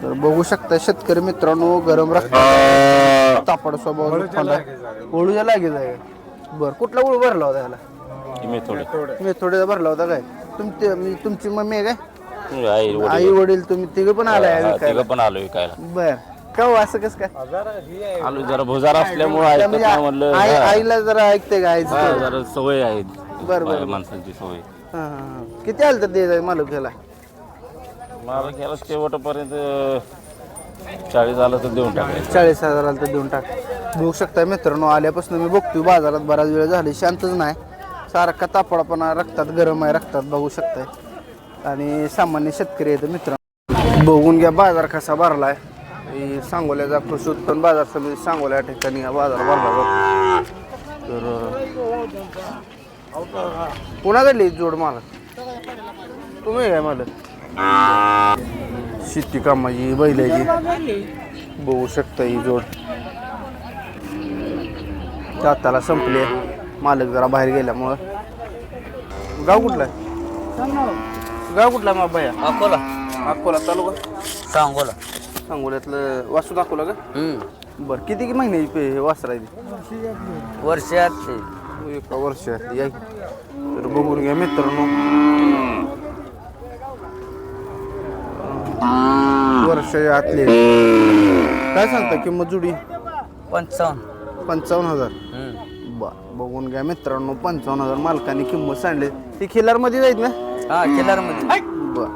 तर बघू शकता शेतकरी मित्रांनो गरम रक्त तापड स्वभाव ओळूच्या लागेल आहे. बरं कुठला ओळू भरला होता याला? मेथोडेचा भरला होता काय? तुमची मम्मी आहे काय? आई वडील तुम्ही तिघ पण आलाय? पण आलो विकायला. बर का हो, असं कसं काय? आलो जरा भुजार असल्यामुळे म्हणलं आईला जरा ऐकते का? आईचं जरा सवय आहे. बरं माणसांची सवय. किती आलं तर दे मालक त्याला? मला गेला शेवटपर्यंत 40 आलं तर देऊन टाकायचं. 40,000 आलं तर देऊन टाक. बघू शकता मित्रांनो आल्यापासून मी बघतोय बाजारात बराच वेळ झाले शांतच नाही. सारखा तापडापणा रक्तात गरम आहे रक्तात बघू शकताय. आणि सामान्य शेतकरी आहेत मित्रांनो. बघून घ्या बाजार कसा भरलाय. सांगोल्याचा कृषी उत्पन्न बाजार समिती सांगोल्या या ठिकाणी हा बाजार भरला जातो. तर कोणाकडली जोड मालक तुम्ही काय मालक? शेती कामाची बैलाची बघू शकता ही जोड दाताला संपले. मालक जरा बाहेर गेल्यामुळं. गाव कुठला आहे? गाव कुठला मग भैया? अकोला. अकोला तालुका सांगोला. सांगोल्यातलं वासू दाखवलं का? बरं किती महिन्याची वासर आहे ती? वर्षात एका वर्षातली आहे. तर बघून घ्या मित्रांनो वर्षाच्या आतले. काय सांगता किंमत जुडी? 55,000. बघून घ्या मित्रांनो 55,000 मालकाने किंमत सांगली. ती खिल्लार मध्ये जाईल ना? हा खिल्लार मध्ये. बर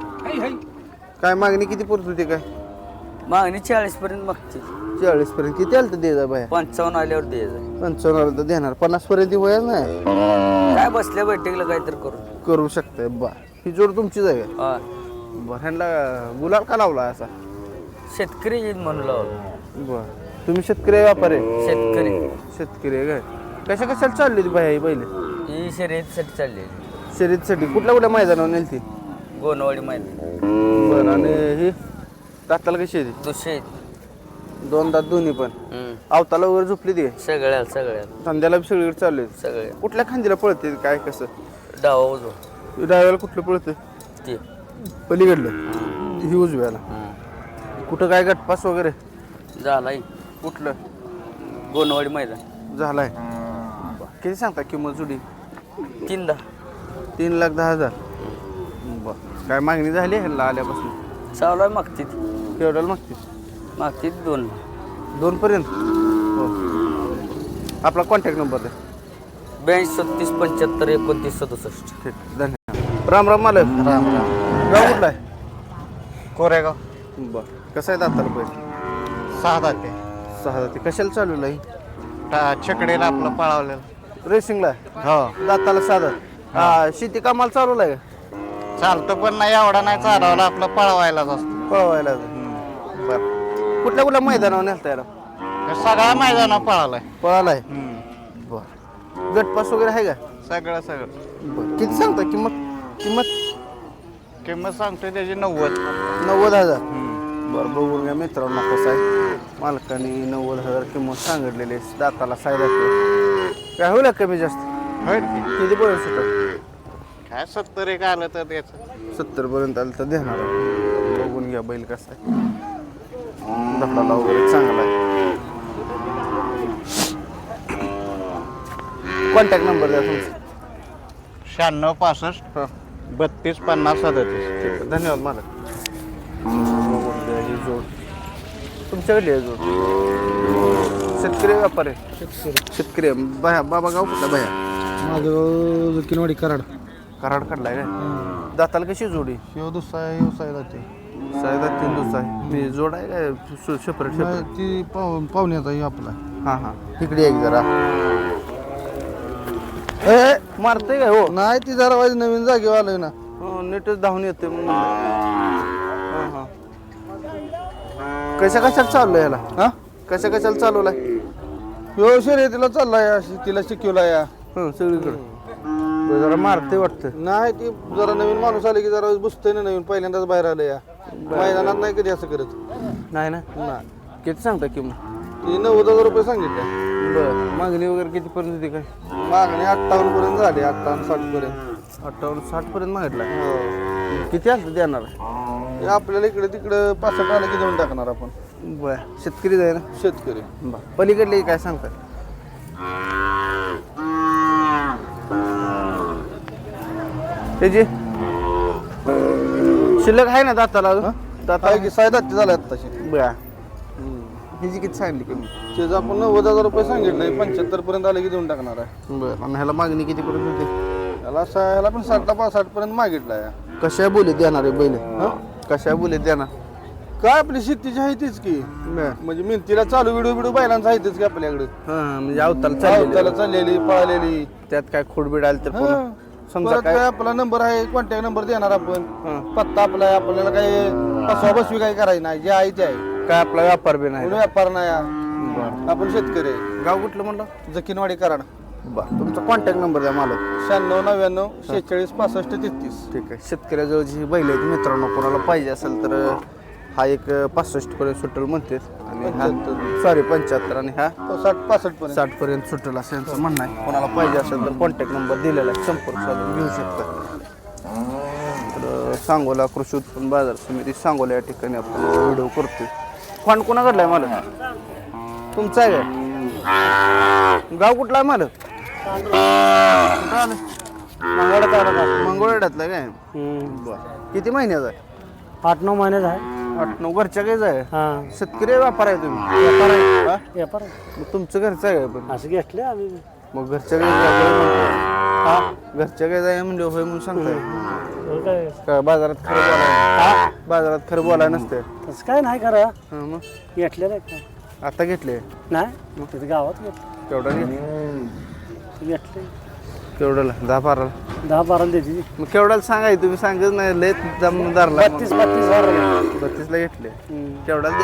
काय मागणी किती पुरत होती? काय मागणी 40 पर्यंत मागते. 40 पर्यंत. किती आलं तर द्यायचा बाया? 55 आल्यावर द्यायचं. 55 आलं तर देणार. 50 पर्यंत वयाच नाही काय बसल्या बैठकीला काहीतरी करू शकताय. बा ही जोड तुमचीच आहे का? हा. बरं ह्यांना गुलाल का लावला असा? शेतकरी म्हणून लावलं. बर तुम्ही शेतकरी व्यापारी? शेतकरी आहे काय? कशा कशाला चालली ती बाया ही बैल? ही शर्यतीसाठी चालली. शर्यतीसाठी कुठल्या मैदानावर नेली ती? गोनवाडी मैदान. बरं आणि ही दाताला कशी आहे? दुसरे 2 दात दोन्ही पण. आवताला वगैरे झोपली ती? सगळ्या खांद्याला सगळीकडे चालले. सगळे. कुठल्या खांद्याला पळते काय कसं? डावा उजवा. डाव्याला कुठलं पळते? ते पलीकडलं ही उजव्याला. कुठं काय गटपास वगैरे झालाय? कुठलं? गोनवाडी मैदान झालाय. किती सांगता किंमत जुडी? 3,10,000. बरं काय मागणी झाली ह्याला आल्यापासून? चालू आहे मागते. केवढ्याला मागते? 2 पर्यंत. आपला कॉन्टॅक्ट नंबर द्या. 82 36 75 29 67. ठीक धन्यवाद. राम राम मालक. राम राम. गाव कुठला आहे? कोरेगाव. बरं कसं आहे दाताला पहिले? 6 दाते. 6 दाते. कशाला चालू आहे? छकडेला आपलं पळावलेलं. रेसिंगला? हो. दाताला 6 दात. शेती कामाला चालू आहे का? चालतं पण नाही एवढा नाही चालवला आपलं पळवायलाच असतं. पळवायला. बरं कुठल्या मैदानावर नेलता याला? सगळ्या मैदानावर पळालाय. पळालाय. बरं गटपास वगैरे आहे का? सगळं. बरं किती सांगता किंमत? किंमत सांगतोय त्याची 90. 90,000. बरं बघून घ्या मित्रांनो कसं आहे. मालकाने 90,000 किंमत सांगितलेली. दाताला 6 दात. काय होईल कमी जास्त? किती पर्यंत सुटत? काय 70 एक आलं तर त्याचं. 70 पर्यंत आलं तर देणार. बघून घ्या बैल कसा आहे. दफडाला वगैरे चांगला आहे. कॉन्टॅक्ट नंबर द्या तुमचा. 96 65 32 50 37. धन्यवाद मालक. ही जोड तुमच्याकडली आहे जोड? शेतकरी व्यापारी? शेतकरी. बाबा गाव कुठला भया? माझं गाव किनवाडी कराड काढलाय काय? दाताला कशी जोडी? शिव दुसरा व्यवसाय जाते. 6 दात 3 दिवस आहे. मी जोड आहे काय सेपरेट? ती पाहुण्याचा आपला. हां इकडे एक जरा मारते काय? हो नाही ती जरा वाज नवीन जागेवर आलोय ना. नीटच धावून येते. कशाला चाललोय याला? कशाला चालवलाय? व्यवसाय तिला चाललाय अशी तिला शिकवलाय या सगळीकडे. जरा मारते वाटतं. नाही ती जरा नवीन माणूस आले की जरा बसतोय ना. नवीन पहिल्यांदाच बाहेर आलं या मैदानात नाही कधी असं करत. नाही ना. किती सांगता किंमत? ती 90,000 रुपये सांगितलं. बरं मागणी वगैरे किती पर्यंत होती? काय मागणी 58 पर्यंत झाली. 58 60 पर्यंत. 58 60 पर्यंत मागितला. किती असतं देणार? हे आपल्याला इकडे तिकडे 65 आलं की देऊन टाकणार आपण. बर शेतकरी आहे ना. शेतकरी बरं पलीकडले काय सांगतात त्याची शिल्लक आहे ना दाताला अजून? दाताला काय की 7.5 झाले आत्ताशी. बरं ह्याची किती सांगली किंमत? त्याचं आपण 90,000 रुपये सांगितलंय, 75 पर्यंत आले की देऊन टाकणार आहे. बरं आणि ह्याला मागणी किती पर्यंत होते? ह्याला पण 60 पर्यंत मागितलाय. कशा बोलीत देणार आहे बैल? कशा बोलीत देणार? काय आपली शेतीची आहे तीच की, बरं म्हणजे मिंतीला चालू व्हिडिओ बैलांचा आहेतच की आपल्याकडे. हां म्हणजे अवताला त्याला चाललेलं. चाललेली पळालेली. त्यात काय खोडबीड आली तर पुन्हा हं. समजा परत काय काय आपला नंबर आहे, कॉन्टॅक्ट नंबर देणार आपण. हं. पत्ता आपला आहे, आपल्याला काही फसवा बसवी काही करायची नाही, जे आहे ते आहे. काय आपला व्यापार बी नाही. कोणी व्यापार नाही आहे. बरं आपण शेतकरी आहे. गाव कुठलं म्हणलं? जकीनवाडी कराड. बरं तुमचा कॉन्टॅक्ट नंबर द्या मला. 96 99 46 65 33. ठीक आहे शेतकऱ्याजवळ जी बैल आहेत मित्रांनो कोणाला पाहिजे असेल तर हा एक 65 पर्यंत सुटेल म्हणते आणि हा 75 आणि हा 60 65 पर्यंत. 60 पर्यंत सुटेल असं यांचं म्हणणं आहे. कोणाला पाहिजे असेल तर कॉन्टॅक्ट नंबर दिलेला आहे, संपर्क साधून घेऊ शकता. तर सांगोला कृषी उत्पन्न बाजार समिती सांगोला या ठिकाणी आपण व्हिडिओ करतोय. फंड कोणाकडला आहे मला? तुमचा आहे काय? गाव कुठला आहे मला? कुठं आलं? मंगळवेढ्यातला काय? बरं किती महिन्याचा आहे? 8-9 महिने आहे. 8-9 घरच्या काहीच आहे? हा शेतकरी व्यापार आहे तुम्ही? व्यापार आहे. हा? व्यापार आहे. मग तुमचं घरचं आहे पण असं घेतले आम्ही. मग घरच्या काही हा घरच्या काही जाय म्हणजे होय म्हणून सांगताय हो काय का बाजारात खरं बोलाय बाजारात खरं बोलाय नसते. तसं काय नाही करा. हा मग घेतले नाही काय आता घेतले नाही तिथे गावात घेतले. केवढा घेतले केवढ्याला 10-12 10-12 देते. मग केवढ्याला सांगाय तुम्ही सांगत नाही लय जमदारला 32 32 ला घेतले केवढ्याला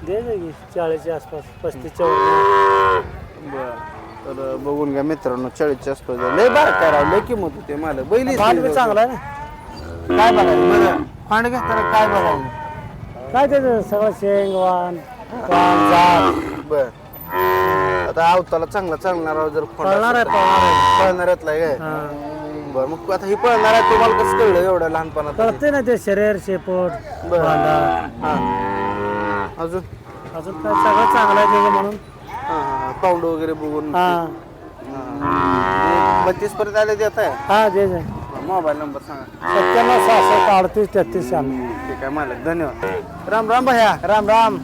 दे दे की 40च्या आसपास 35च्या वर. बरं तर बघून घ्या मित्रांनो 40च्या आसपास लय बार काय राव लय किंमत होते मला बैली भांड बी चांगला आहे ना. काय बघायला बरं फांड घेताना काय बघायला काय त्याचं सगळं शेंग वाण जात बर आता आवताला चांगला चालणार आहोत जर पळणार आहे पळणार आहे. पळणाऱ्यातला आहे काय हा. बर मग आता ही पळणार आहे तुम्हाला कसं कळलं एवढ्या लहानपणात कळते ना ते शरीर शेपूट बरं. बांधा. अजून अजून काय सगळं चांगलं आहे त्याचं म्हणून. पाऊंड वगैरे बघून हा 32 पर्यंत आले देत आहे हा दे दे. मोबाईल नंबर सांगा 97 66 38 33 आम्ही. ठीक आहे मालक धन्यवाद. राम राम भैया राम राम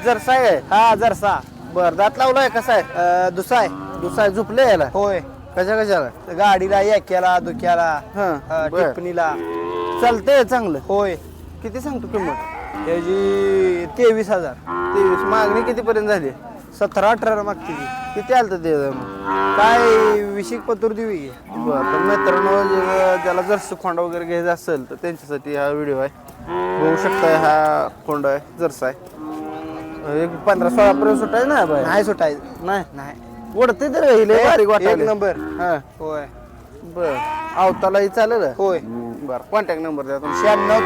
जरसा आहे हा जरसा बर दात लावलाय कसा आहे दुसा आहे. दुसरा आहे झुपले याला होय कशा कशाला गाडीला एक्याला दुक्याला हा बर टिप्पणीला चालतंय चांगलं होय. किती सांगतो किंमत त्याची 23,000 23 मागणी किती पर्यंत झाली 17-18 मागते ती. किती आलं ते काय विशिक पतूर देवी. बरं तर मित्रांनो ज्याला जर्सी खोंडा वगैरे घ्यायचा असेल तर त्यांच्यासाठी हा व्हिडिओ आहे बघू शकताय. हा खोंडा आहे जर्सा आहे एक 15-16 पर्यंत सुटाय ना बाय नाही सुटायचं नाही नाही. ओढते तर लय बारीक वाटायला. एक नंबर. हा होय बर आवतालाही चालेल होय. बर कॉन्टॅक्ट नंबर द्या तुमचा 96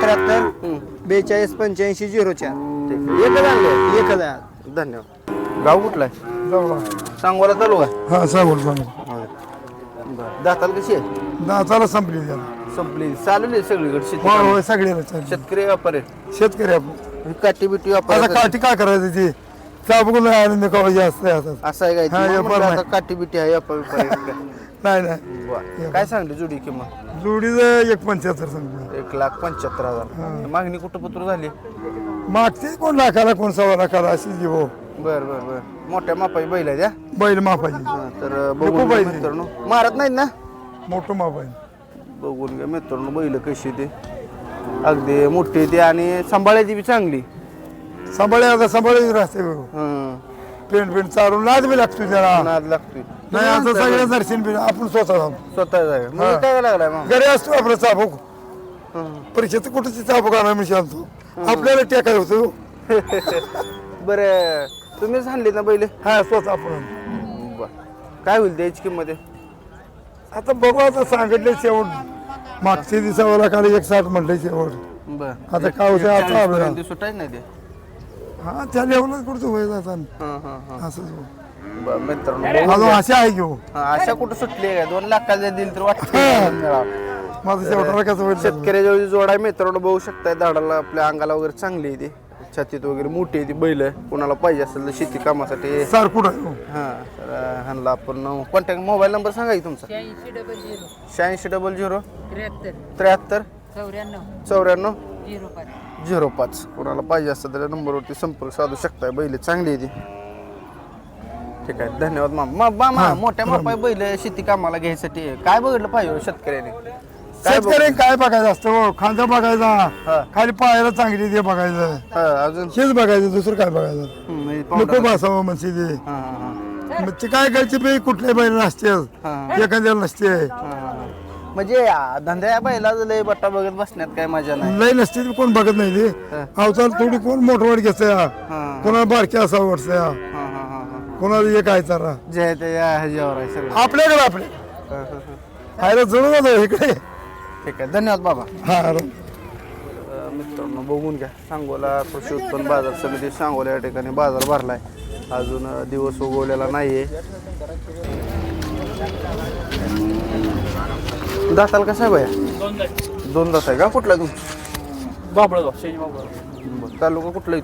43 42 85 04. ठीक आहे एकच आणले 1000. धन्यवाद. गाव कुठला आहे सांगोला चालू आहे हा सांगू सांगू बरं दाताला कशी आहे दाताला संपली संपली चालू सगळीकडे शेती होय सगळ्याला शेतकरी व्यापारी शेतकरी आपण काठी बिटी आता व्यापारी काठी काय करायचं ती चाबकून आनंद कवायची असते आता असं आहे काय हा, ते? व्यापार म्हणलं नाही. आता काठी बिटी आहे व्यापारी काय? नाही नाही बरं. काय सांगली जुडी किंमत जोडीचं 1.75 सांगतो 1,75,000 मागणी कुठं पत्र झाली मागते कोण लाखाला कोण 1.25 लाखाला अशी घेऊ बर बर बर मोठ्या मापाई बैल आहे त्या बैल मापायची तर बघून घ्या पाहिजे. मित्रांनो मारत नाहीत ना मोठं मापायची बघून घ्या मित्रांनो बैल कशी ते अगदी मोठी ते आणि सांभाळायची बी चांगली सांभाळायची राहते हं. पेंट चालून लाज बी लागतो त्याला नाद लागतोय नाही आता सगळ्या दर्शन बी आपण स्वतः जाऊ. स्वतः जाय मग काय लागलाय मग घरी असतो आपलं चाबूक परीक्षेत कुठं चाबूक आणा मी सांगतो आपल्याला टेकाय होतो बर तुम्हीच आणली ना बैल हा स्वतः आपण काय होईल त्याची किंमत आहे आता बघू आता सांगितले शेवट मागच्या दिवसावाला काल 1.60 म्हटलं शेवट बर आता काय होतं आता आलं. सुटायच नाही ते हा त्या लेवलला कुठं व्हायचं आता हं, हं, हं. असंच हो. बर मित्रांनो अजून असे आहे घेऊ हा, अशा कुठं सुटली आहे 2 लाखाला दिली तर वाटतं माझं शेवटा कसं होईल शेतकऱ्याच्या जोड आहे मित्रांनो, बघू शकताय. दाडाला आपल्या अंगाला वगैरे चांगली आहे ती, छातीत वगैरे मोठी आहे ती बैल. कुणाला पाहिजे असेल तर शेती कामासाठी सारखूड आहे हां, तर ह्यांना आपण कॉन्टॅक्ट मोबाईल नंबर सांगा की तुमचा. 8600 73 94 05. कोणाला पाहिजे असेल तर त्या नंबरवरती संपर्क साधू शकताय. बैल चांगली आहे ती. ठीक आहे, धन्यवाद मामा. मोठ्या मापाय बैल शेती कामाला घ्यायसाठी काय बघितलं पाहिजे शेतकऱ्याने? शेतकरी काय बघायचं असतं हो, खांदा बघायचा, खाली पायाला चांगली ते बघायचं, अजून हेच बघायचं, दुसरं काय बघायचं. म्हणजे नको बसावं म्हणजे ते. हां, हां, मग ते काय करायचे बे, कुठले बैल नसते एखाद्याला नसते, हां. म्हणजे धंद्या बैला लय बट्टा बघत बसण्यात काय मजा नाही. लय नसते कोण बघत नाही ते. अवतार थोडी कोण मोठवाड घेतया, हां, कोणाला बारक्या असावं वाटतंय, हां, हां, हां. कोणाला हे काय चारा जय ते ह्याच्यावर आहे सगळं. आपल्याकडे आपले खायला जळून जातो इकडे. ठीक आहे, धन्यवाद बाबा. हा मित्रांनो बघून घ्या, सांगोला कृषी उत्पन्न बाजार समिती सांगोला या ठिकाणी बाजार भरलाय. अजून दिवस उगवलेला नाहीये. दाताल कसा आहे भैया? 2 दात आहे का? कुठला तू? तालुका कुठला आहे?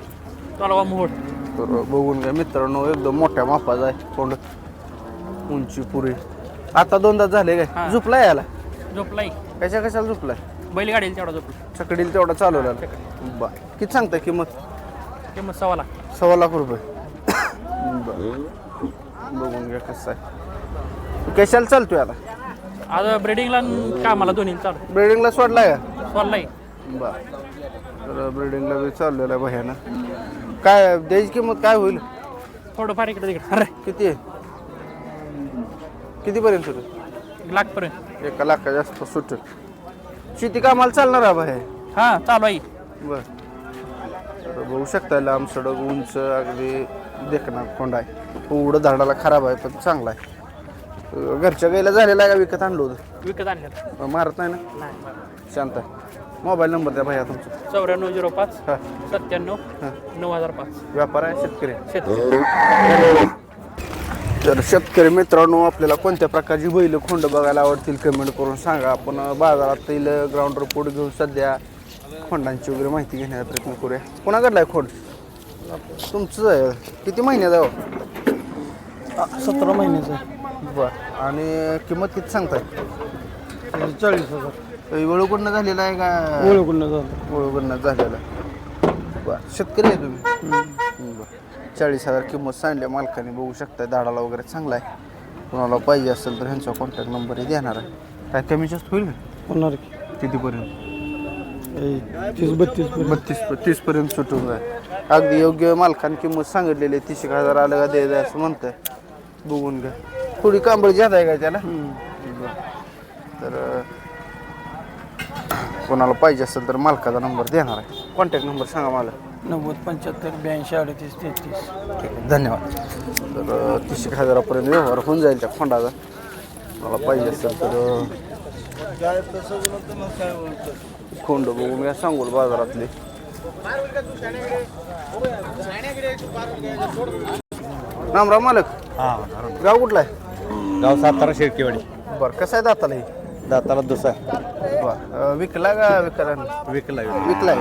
तर बघून घ्या मित्रांनो, एकदम मोठ्या मापाचा आहे कोंड, उंची पुरी. आता 2 दात झाले काय? झुपलाय याला? झोपलाई कशा कशाला झुपलाय? बैलगाडीला तेवढा झोपला. छकडीला तेवढा चालवला. बा किती सांगताय किंमत? किंमत 1.25 लाख. 1.25 लाख रुपये. बरं. बघून घ्या कसं आहे. कशाला चालतोय आता? आता ब्रिडिंगला कामाला दोन्ही चालू ब्रिडिंगला सोडलाय का? सोडलाई. बर. तर ब्रिडिंगला बी चाललेलं आहे भयानं. काय द्यायची किंमत काय होईल? थोडंफार इकडे तिकडे. अरे किती आहे? कितीपर्यंत सुटेल? 1 लाखपर्यंत. 1 लाखाच्या आसपास सुटेल. शेती कामाला चालणार आहे बाहेर? हा चालू आहे. बर. तर बघू शकता लांब सडक, उंच, अगदी देखणार कोंड आहे. एवढं झाडाला खराब आहे पण चांगला आहे. घरच्या गाईला झालेला आहे का विकत आणलं होतं? विकत आणल्यात. मारत नाही ना? नाही. शांत आहे. मोबाईल नंबर द्या भैया तुमचा. 9405 हां 97 हां. 9005. व्यापार आहे शेतकरी आहे? शेतकरी. तर शेतकरी मित्रांनो, आपल्याला कोणत्या प्रकारची बैल खोंड बघायला आवडतील कमेंट करून सांगा. आपण बाजारात येईल ग्राउंड रिपोर्ट घेऊन सध्या खोंडांची वगैरे माहिती घेण्याचा प्रयत्न करूया. कोणाकडला आहे खोंड? तुमचं आहे. किती महिन्यात आहे? 17 महिन्याचं बरं. आणि किंमत किती सांगताय? 40,000 वळूकडनं झालेला आहे का? ओळखून झालं. वळूकडनं झालेला आहे. बरं. शेतकरी आहे तुम्ही? बरं. 40,000 किंमत सांगली मालकाने. बघू शकताय दाडाला वगैरे चांगला आहे. कोणाला पाहिजे असेल तर ह्यांचा कॉन्टॅक्ट नंबरही देणार आहे. काय कमी जास्त होईल का? होणार कितीपर्यंत? 30-32 30 पर्यंत सुटून जाय. अगदी योग्य मालकाने किंमत सांगितलेली आहे. 30,000 आलं का द्यायचं असं म्हणतंय. बघून घ्या. थोडी कांबळ जात आहे का त्याला? तर कोणाला पाहिजे असेल तर मालकाचा नंबर देणार आहे. कॉन्टॅक्ट नंबर सांगा मला. 90 75 82 38 33. ठीक आहे, धन्यवाद. तर 30,000पर्यंत व्यवहार होऊन जाईल त्या फंडाचा. मला पाहिजे असेल तर खोंड बघून घ्या सांगोल बाजारातली. रामराम मालक. गाव कुठला आहे? गाव सातारा शेळकेवाडी. बरं. कसं आहे दाताला हे? दाताला दुसरा बरं. विकला का विकला? विकला. विकलाय.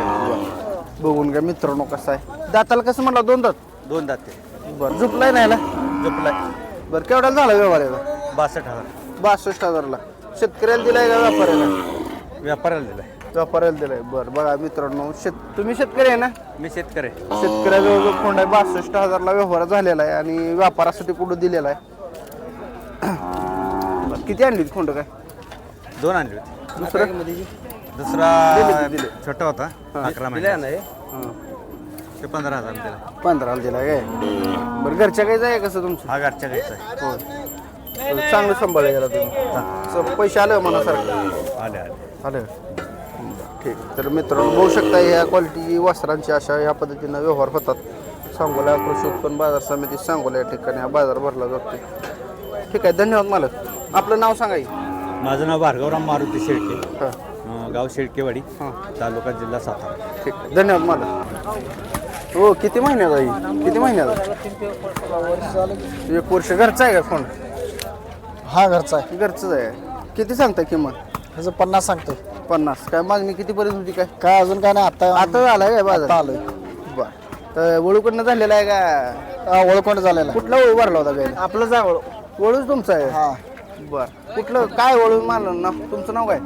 बघून घ्या मित्रांनो कसं आहे. दाताला कसं म्हटलं? 2 दात. 2 दाते. बरं. झुपलाय नाही ना? झोपलाय. बरं. केवढ्याला झाला व्यवहार याचा? 62,000. 62,000ला. शेतकऱ्याला दिलाय का व्यापाऱ्याला? व्यापाऱ्याला दिलाय. व्यापाऱ्याला दिलाय. बरं. बघा मित्रांनो, तुम्ही शेतकरी आहे ना? मी शेतकरी. शेतकऱ्याजवळ खोंड आहे. 62,000ला व्यवहार झालेला आहे आणि व्यापारासाठी कुठं दिलेला आहे. बरं. किती आणली खोंड? काय 2 आणले होते. दुसरा दिले. छोटा होता 11 महिने. ते 15,000 दिला. 15ला दिला काय? बरं. घरच्या काही जाय कसं तुमचं? हा घरच्या घरचा आहे. हो. चांगलं सांभाळ गेला तुम्ही. पैसे आलं मनासारखं? आले. आलं. ठीक. तर मित्रांनो बघू शकता ह्या क्वालिटीची वस्त्रांची अशा ह्या पद्धतीनं व्यवहार होतात. सांगोला कृषी उत्पन्न बाजार समिती सांगोला या ठिकाणी हा बाजार भरला जातो. ठीक आहे, धन्यवाद मालक. आपलं नाव सांगा की. माझं नाव भार्गवराम मारुती शेळके. हां. गाव शेळकेवाडी. हां. तालुका जिल्हा सातारा. ठीक आहे, धन्यवाद मालक. हो. किती महिन्यात आहे? किती महिन्यात? 1 वर्ष. घरचा आहे का फोन? हा घरचा आहे. घरचंच आहे. किती सांगता किंमत? त्याचं 50 सांगतोय. 50. काय मागणी कितीपर्यंत होती काय? काय अजून काय नाही, आता झालाय काय बाजार? आलोय. बर. तर वळूकडनं झालेला आहे का? ओळखून झालेला. कुठला वळू भरला होता काय? आपलं जावळ. वळूच तुमचा आहे? हा. बर. कुठलं काय वळू मारलं ना? तुमचं नाव काय?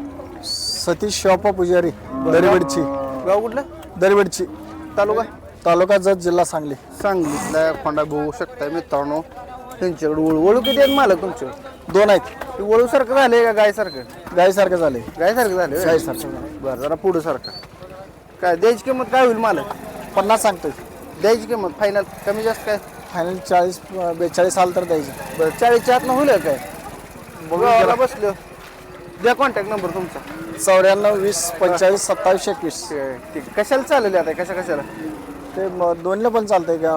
सतीश शॉपा पुजारी, दरवेडची. गाव कुठलं? दरवेडची, तालुका? तालुका जत, जिल्हा सांगली. सांगलीतला खोंडा बघू शकताय मित्रांनो. त्यांच्याकडे वळू वळू किती आहेत मालक तुमच्याकडे? 2 आहेत. ते वळू सारखं झालंय का गाय सारखं? गायसारखं झाले. गाय सारखं झालं? गायसारखं झालं. बरं, जरा पुढं सारखं. काय द्यायची किंमत काय होईल मालक? 50 सांगतोय. द्यायची किंमत फायनल कमी जास्त काय? फायनल 40-42 आलं तर द्यायचं. बरं, 40च्या आतनं होईल काय? बघा बसलो. द्या कॉन्टॅक्ट नंबर तुमचा. 94 20 45 27 21. ठीक. कशाला चालेल आता? कशाला? ते दोन्हीला पण चालतंय का,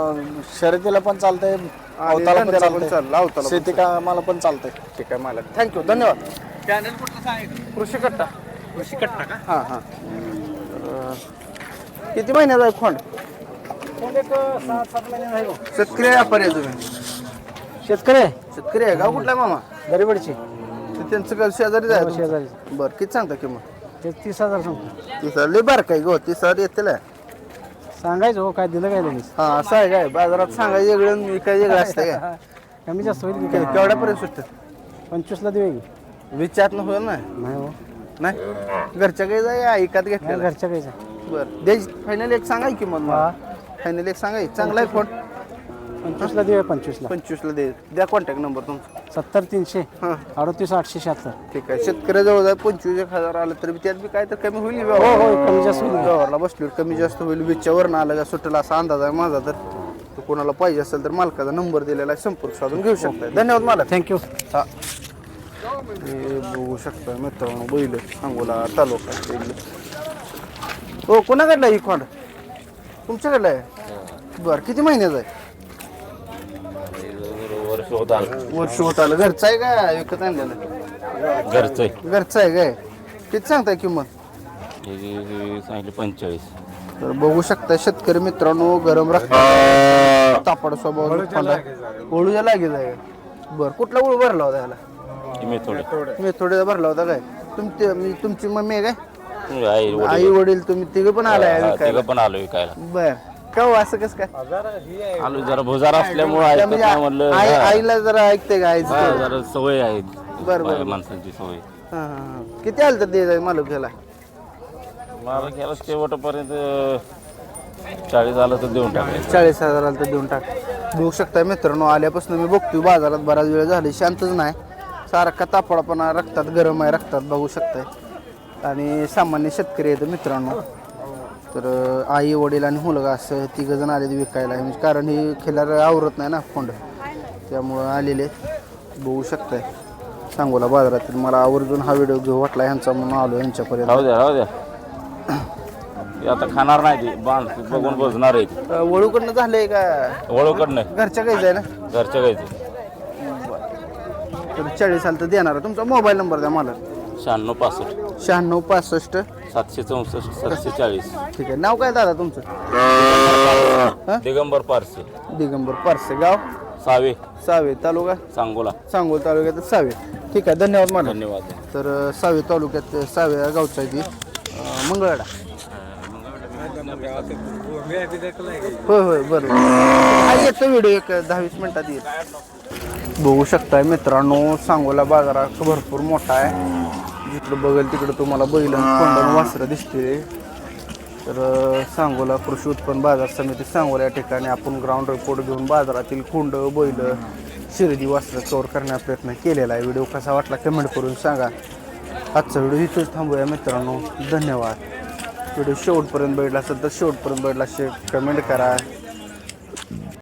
शर्यतीला पण चालतंय, अवताला पण धंद्याला पण चालतंय, चाललं, अवताला पण शेती कामाला पण चालतंय. ठीक आहे मालक. थँक्यू, धन्यवाद. कृषी कट्टा. कृषी कट्टा का? हां हां. किती महिन्याचा आहे खोंड? 6-7 महिने झाले. शेतकरी व्यापारी आहे तुम्ही? शेतकरी आहे. गाव कुठला आहे मामा? गरीबडची. ते त्यांचं गाव शेजारीच आहे तुमचं? शेजारी. बरं, किती सांगता किंमत? ते 30,000 सांगतो. 30,000 लय बार काय गो? 30,000 येतील. सांगायचं हो, काय दिलं काय लगेच. हा, असं आहे काय? बाजारात सांगायचं वेगळं आणि काय वेगळं असतं काय? कमी जास्त होईल की काय? केवढ्यापर्यंत सुटतं? 25ला देऊ की? विचारनं होईल ना? नाही हो, नाही घरच्या काही जाय ऐकात नाही घेतलेलं. घरच्या काहीच. बरं, द्यायची फायनल एक सांगाय किंमत मला. फायनल एक सांगाय. चांगला आहे फोन. 25ला देऊया. 25ला. 25ला द्या कॉन्टॅक्ट नंबर तुमचा. 70 300 हां 38 876. ठीक आहे. शेतकऱ्याजवळ जाय 25,000 आलं तर त्यात बी काय तर कमी होईल. हो हो, कमी जास्त होईल. व्यवहारला बसलो कमी जास्त होईल. विचारवरनं आलं का सुटेल असा अंदाज आहे माझा. तर तो कोणाला पाहिजे असेल तर मालकाचा नंबर दिलेला आहे, संपर्क साधून घेऊ शकता. धन्यवाद मालक. थँक्यू. हा, हे बघू शकता मित्रांनो, बैल सांगोला तालुका. हो, कोणाकडला ही खोंड? तुमच्याकडला आहे? बरं, किती महिन्याचा आहे? वर्ष होत आलं. घरचं आहे का विकत आणलेलं? घरचं आहे काय? किती सांगताय किंमत? सांगितले 45. तर बघू शकता शेतकरी मित्रांनो, गरम रक्त, तापड स्वभाव, ओळूच्या लागेल आहे. बरं, कुठला ओळू भरला होता याला? मेथोडीचा भरला होता काय? तुमची मम्मी आहे काय? आई वडील तुम्ही तिघं पण आलाय विकायला? पण आलो विकायला. बर, का हो, असं कसं काय? आलो जरा भुजारा असल्यामुळे म्हणजे म्हणलं आईला जरा ऐकते का आईचं? जरा सवय आहे. बरं. माणसांची सवय. किती आलं तर द्यायचं मालक त्याला? मला केलं शेवटपर्यंत 40 आलं तर देऊन टाकायचं. 40,000 आलं तर देऊन टाक. बघू शकता मित्रांनो, आल्यापासून मी बघतोय बाजारात बराच वेळ झाली, शांतच नाही. सारखा तापडापणा रक्तात, गरम आहे रक्तात, बघू शकताय. आणि सामान्य शेतकरी आहेत मित्रांनो. तर आई वडील आणि मुलगा असं तिघं जण आले विकायला. म्हणजे कारण ही खिलार आवरत नाही ना खोंड, त्यामुळं आलेले. बघू शकताय सांगोला बाजारातील. मला आवर्जून हा व्हिडिओ घेऊ वाटला ह्यांचा म्हणून आलो यांच्यापर्यंत. राहू द्या ते आता खाणार नाही. ती बांध बघून बसणार आहे ती. वळूकडनं झालंय का? वळूकडनं घरच्या काही जाय ना? घरच्या गायचं. तर 40 आलं तर देणार. तुमचा मोबाईल नंबर द्या मला. 96 96 65 764 740. ठीक आहे. नाव काय दादा तुमचं? दिगंबर पारसे. दिगंबर पारसे. गाव? सावे तालुका सांगोला तालुक्यात सावे. ठीक आहे, धन्यवाद मला. धन्यवाद. तर सावे तालुक्यात सावे या गावचा आहे ती मंगळवाडा. होय बरोबर. येतो व्हिडिओ एक 10-20 मिनिटात येईल. बघू शकताय मित्रांनो, सांगोला बाजारात भरपूर मोठा आहे. जिकडं बघेल तिकडं तुम्हाला बैल कोंडण वासरं दिसते. तर सांगोला कृषी उत्पन्न बाजार समिती सांगोला या ठिकाणी आपण ग्राउंड रिपोर्ट घेऊन बाजारातील कोंड, बैल, शिर्डी वासरं कव्हर करण्याचा प्रयत्न केलेला आहे. व्हिडिओ कसा वाटला कमेंट करून सांगा. आजचा व्हिडिओ इथंच थांबूया मित्रांनो. धन्यवाद. व्हिडिओ शेवटपर्यंत बघितला असेल तर शेवटपर्यंत बघितला, कमेंट करा.